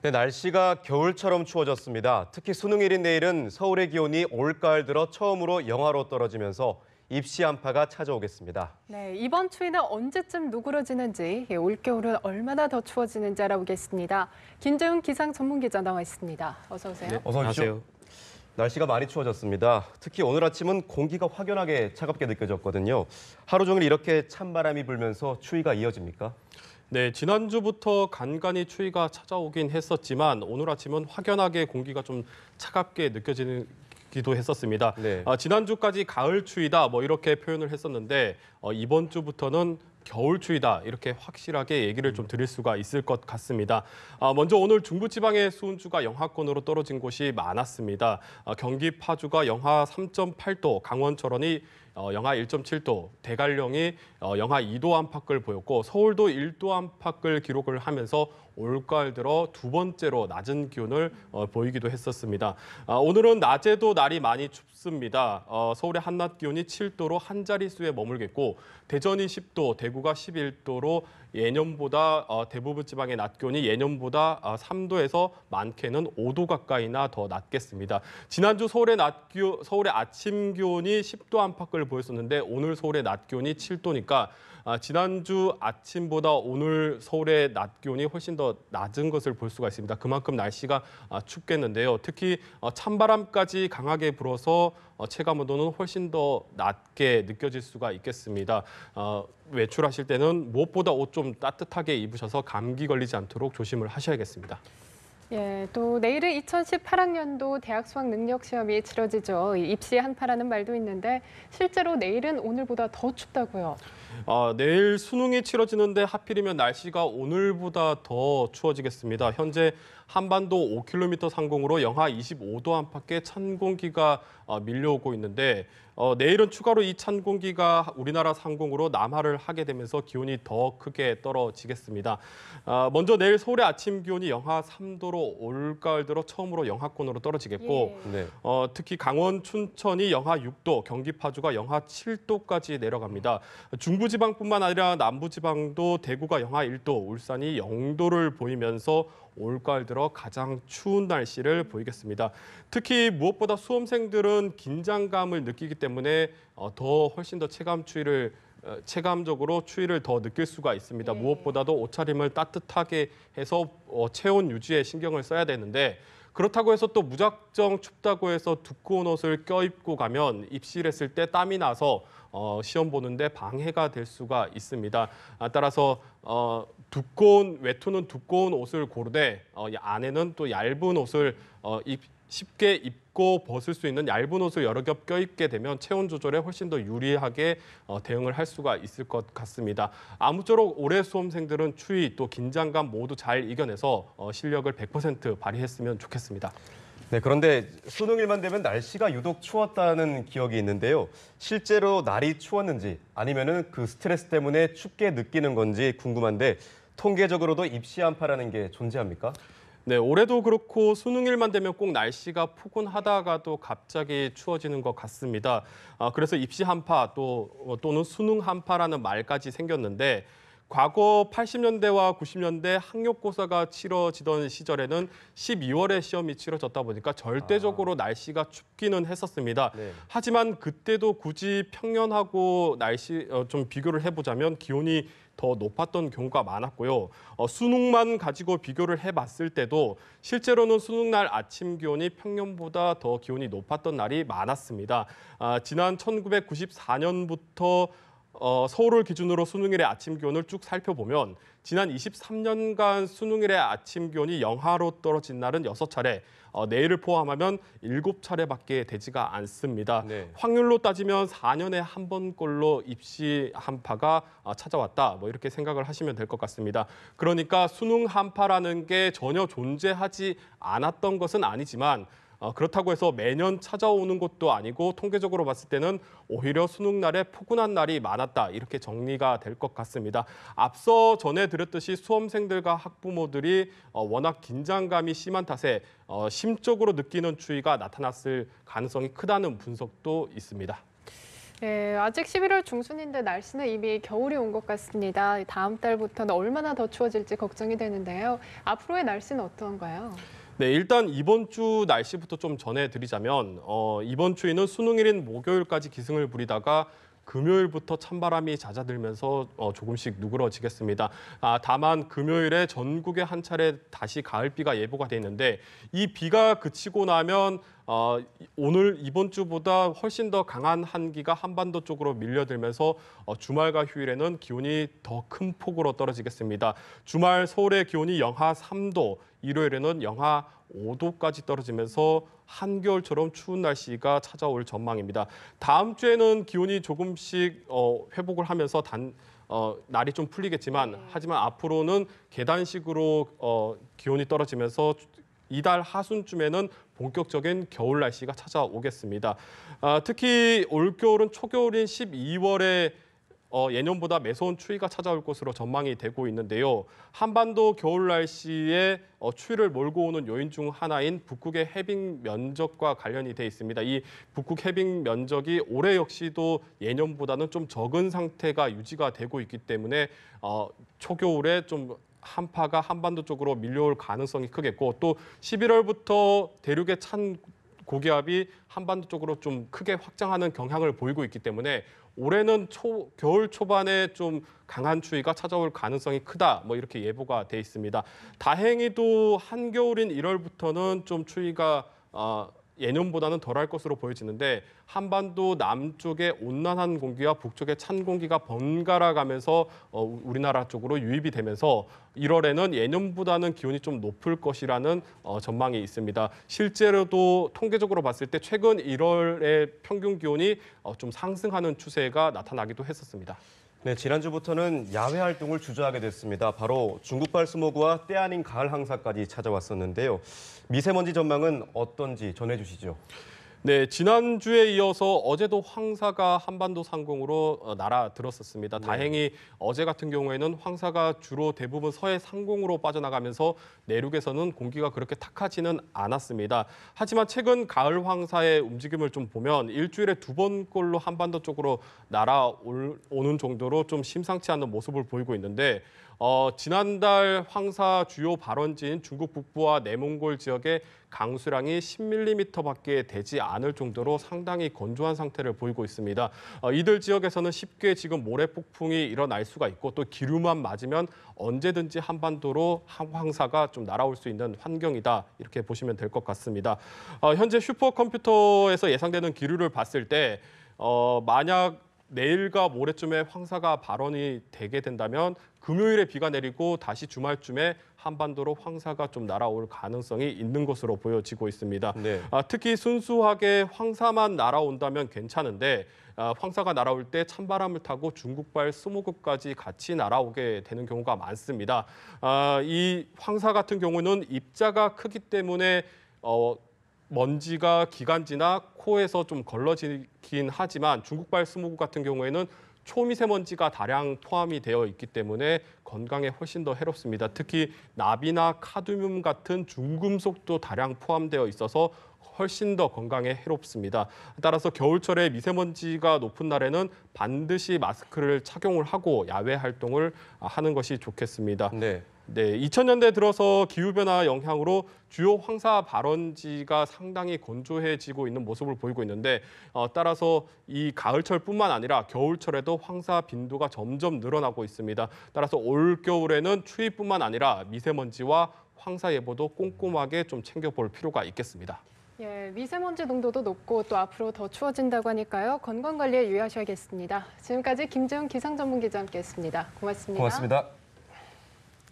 네, 날씨가 겨울처럼 추워졌습니다. 특히 수능일인 내일은 서울의 기온이 올가을 들어 처음으로 영하로 떨어지면서 입시 한파가 찾아오겠습니다. 네, 이번 추위는 언제쯤 누그러지는지, 올겨울은 얼마나 더 추워지는지 알아보겠습니다. 김재훈 기상 전문기자 나와 있습니다. 어서 오세요. 네, 어서 오십시오. 날씨가 많이 추워졌습니다. 특히 오늘 아침은 공기가 확연하게 차갑게 느껴졌거든요. 하루 종일 이렇게 찬바람이 불면서 추위가 이어집니까? 네, 지난주부터 간간히 추위가 찾아오긴 했었지만 오늘 아침은 확연하게 공기가 좀 차갑게 느껴지기도 했었습니다. 네. 지난주까지 가을 추위다 뭐 이렇게 표현을 했었는데 이번 주부터는 겨울 추위다 이렇게 확실하게 얘기를 좀 드릴 수가 있을 것 같습니다. 먼저 오늘 중부지방의 수온주가 영하권으로 떨어진 곳이 많았습니다. 경기 파주가 영하 3.8도, 강원 철원이 영하 1.7도, 대관령이 영하 2도 안팎을 보였고 서울도 1도 안팎을 기록을 하면서 올가을 들어 두 번째로 낮은 기온을 보이기도 했었습니다. 오늘은 낮에도 날이 많이 춥습니다. 서울의 한낮 기온이 7도로 한 자릿수에 머물겠고 대전이 10도, 대구가 11도로 예년보다 대부분 지방의 낮 기온이 예년보다 3도에서 많게는 5도 가까이나 더 낮겠습니다. 지난주 서울의 아침 기온이 10도 안팎을 보였었는데 오늘 서울의 낮 기온이 7도니까 지난주 아침보다 오늘 서울의 낮 기온이 훨씬 더 낮은 것을 볼 수가 있습니다. 그만큼 날씨가 춥겠는데요. 특히 찬바람까지 강하게 불어서 체감 온도는 훨씬 더 낮게 느껴질 수가 있겠습니다. 외출하실 때는 무엇보다 옷 좀 따뜻하게 입으셔서 감기 걸리지 않도록 조심을 하셔야겠습니다. 예, 또 내일은 2018학년도 대학 수학 능력 시험이 치러지죠. 입시 한파라는 말도 있는데 실제로 내일은 오늘보다 더 춥다고요. 내일 수능이 치러지는데 하필이면 날씨가 오늘보다 더 추워지겠습니다. 현재 한반도 5km 상공으로 영하 25도 안팎의 찬 공기가 밀려오고 있는데 내일은 추가로 이 찬 공기가 우리나라 상공으로 남하를 하게 되면서 기온이 더 크게 떨어지겠습니다. 먼저 내일 서울의 아침 기온이 영하 3도로 올가을 들어 처음으로 영하권으로 떨어지겠고 네. 특히 강원 춘천이 영하 6도, 경기 파주가 영하 7도까지 내려갑니다. 중부지방뿐만 아니라 남부지방도 대구가 영하 1도, 울산이 0도를 보이면서 올가을 들어 가장 추운 날씨를 보이겠습니다. 특히 무엇보다 수험생들은 긴장감을 느끼기 때문에 훨씬 더 체감적으로 추위를 더 느낄 수가 있습니다. 무엇보다도 옷차림을 따뜻하게 해서 체온 유지에 신경을 써야 되는데 그렇다고 해서 또 무작정 춥다고 해서 두꺼운 옷을 껴입고 가면 입시를 했을 때 땀이 나서 시험 보는데 방해가 될 수가 있습니다. 따라서 외투는 두꺼운 옷을 고르되 안에는 또 얇은 옷을 쉽게 입고 벗을 수 있는 얇은 옷을 여러 겹 껴입게 되면 체온 조절에 훨씬 더 유리하게 대응을 할 수가 있을 것 같습니다. 아무쪼록 올해 수험생들은 추위 또 긴장감 모두 잘 이겨내서 실력을 100% 발휘했으면 좋겠습니다. 네, 그런데 수능일만 되면 날씨가 유독 추웠다는 기억이 있는데요. 실제로 날이 추웠는지 아니면은 그 스트레스 때문에 춥게 느끼는 건지 궁금한데 통계적으로도 입시 한파라는 게 존재합니까? 네, 올해도 그렇고 수능일만 되면 꼭 날씨가 포근하다가도 갑자기 추워지는 것 같습니다. 그래서 입시 한파 또는 수능 한파라는 말까지 생겼는데 과거 80년대와 90년대 학력고사가 치러지던 시절에는 12월에 시험이 치러졌다 보니까 절대적으로 날씨가 춥기는 했었습니다. 네. 하지만 그때도 굳이 평년하고 날씨 좀 비교를 해보자면 기온이 더 높았던 경우가 많았고요. 수능만 가지고 비교를 해봤을 때도 실제로는 수능날 아침 기온이 평년보다 더 기온이 높았던 날이 많았습니다. 지난 1994년부터 서울을 기준으로 수능일의 아침 기온을 쭉 살펴보면 지난 23년간 수능일의 아침 기온이 영하로 떨어진 날은 6차례, 내일을 포함하면 7차례밖에 되지가 않습니다. 네. 확률로 따지면 4년에 한 번꼴로 입시 한파가 찾아왔다. 뭐 이렇게 생각을 하시면 될 것 같습니다. 그러니까 수능 한파라는 게 전혀 존재하지 않았던 것은 아니지만 그렇다고 해서 매년 찾아오는 것도 아니고 통계적으로 봤을 때는 오히려 수능날에 포근한 날이 많았다. 이렇게 정리가 될 것 같습니다. 앞서 전해드렸듯이 수험생들과 학부모들이 워낙 긴장감이 심한 탓에 심적으로 느끼는 추위가 나타났을 가능성이 크다는 분석도 있습니다. 네, 아직 11월 중순인데 날씨는 이미 겨울이 온 것 같습니다. 다음 달부터는 얼마나 더 추워질지 걱정이 되는데요. 앞으로의 날씨는 어떤가요? 네, 일단 이번 주 날씨부터 좀 전해드리자면 이번 주에는 수능일인 목요일까지 기승을 부리다가 금요일부터 찬바람이 잦아들면서 조금씩 누그러지겠습니다. 다만 금요일에 전국에 한 차례 다시 가을비가 예보가 돼 있는데 이 비가 그치고 나면 오늘 이번 주보다 훨씬 더 강한 한기가 한반도 쪽으로 밀려들면서 주말과 휴일에는 기온이 더 큰 폭으로 떨어지겠습니다. 주말 서울의 기온이 영하 3도, 일요일에는 영하 5도까지 떨어지면서 한겨울처럼 추운 날씨가 찾아올 전망입니다. 다음 주에는 기온이 조금씩 회복을 하면서 날이 좀 풀리겠지만 하지만 앞으로는 계단식으로 기온이 떨어지면서 이달 하순쯤에는 본격적인 겨울 날씨가 찾아오겠습니다. 특히 올겨울은 초겨울인 12월에 예년보다 매서운 추위가 찾아올 것으로 전망이 되고 있는데요. 한반도 겨울 날씨에 추위를 몰고 오는 요인 중 하나인 북극의 해빙 면적과 관련이 돼 있습니다. 이 북극 해빙 면적이 올해 역시도 예년보다는 좀 적은 상태가 유지가 되고 있기 때문에 초겨울에 좀 한파가 한반도 쪽으로 밀려올 가능성이 크겠고 또 11월부터 대륙의 찬 고기압이 한반도 쪽으로 좀 크게 확장하는 경향을 보이고 있기 때문에 올해는 겨울 초반에 좀 강한 추위가 찾아올 가능성이 크다. 이렇게 예보가 돼 있습니다. 다행히도 한겨울인 1월부터는 좀 추위가 예년보다는 덜할 것으로 보여지는데 한반도 남쪽의 온난한 공기와 북쪽의 찬 공기가 번갈아 가면서 우리나라 쪽으로 유입이 되면서 1월에는 예년보다는 기온이 좀 높을 것이라는 전망이 있습니다. 실제로도 통계적으로 봤을 때 최근 1월의 평균 기온이 좀 상승하는 추세가 나타나기도 했었습니다. 네, 지난주부터는 야외 활동을 주저하게 됐습니다. 바로 중국발 스모그와 때 아닌 가을 황사까지 찾아왔었는데요. 미세먼지 전망은 어떤지 전해주시죠. 네, 지난주에 이어서 어제도 황사가 한반도 상공으로 날아들었었습니다. 네. 다행히 어제 같은 경우에는 황사가 주로 대부분 서해 상공으로 빠져나가면서 내륙에서는 공기가 그렇게 탁하지는 않았습니다. 하지만 최근 가을 황사의 움직임을 좀 보면 일주일에 2번꼴로 한반도 쪽으로 날아오는 정도로 좀 심상치 않은 모습을 보이고 있는데 지난달 황사 주요 발원지인 중국 북부와 내몽골 지역의 강수량이 10mm밖에 되지 않을 정도로 상당히 건조한 상태를 보이고 있습니다. 이들 지역에서는 쉽게 지금 모래 폭풍이 일어날 수가 있고 또 기류만 맞으면 언제든지 한반도로 황사가 좀 날아올 수 있는 환경이다. 이렇게 보시면 될 것 같습니다. 현재 슈퍼컴퓨터에서 예상되는 기류를 봤을 때 만약 내일과 모레쯤에 황사가 발원이 되게 된다면 금요일에 비가 내리고 다시 주말쯤에 한반도로 황사가 좀 날아올 가능성이 있는 것으로 보여지고 있습니다. 네. 특히 순수하게 황사만 날아온다면 괜찮은데 황사가 날아올 때 찬바람을 타고 중국발 스모그까지 같이 날아오게 되는 경우가 많습니다. 이 황사 같은 경우는 입자가 크기 때문에 먼지가 기관지나 코에서 좀 걸러지긴 하지만 중국발 스모그 같은 경우에는 초미세먼지가 다량 포함이 되어 있기 때문에 건강에 훨씬 더 해롭습니다. 특히 납이나 카드뮴 같은 중금속도 다량 포함되어 있어서 훨씬 더 건강에 해롭습니다. 따라서 겨울철에 미세먼지가 높은 날에는 반드시 마스크를 착용을 하고 야외 활동을 하는 것이 좋겠습니다. 네. 네, 2000년대 들어서 기후변화 영향으로 주요 황사 발원지가 상당히 건조해지고 있는 모습을 보이고 있는데 따라서 이 가을철뿐만 아니라 겨울철에도 황사 빈도가 점점 늘어나고 있습니다. 따라서 올겨울에는 추위뿐만 아니라 미세먼지와 황사 예보도 꼼꼼하게 좀 챙겨볼 필요가 있겠습니다. 예, 미세먼지 농도도 높고 또 앞으로 더 추워진다고 하니까요. 건강관리에 유의하셔야겠습니다. 지금까지 김재훈 기상전문기자와 함께했습니다. 고맙습니다. 고맙습니다.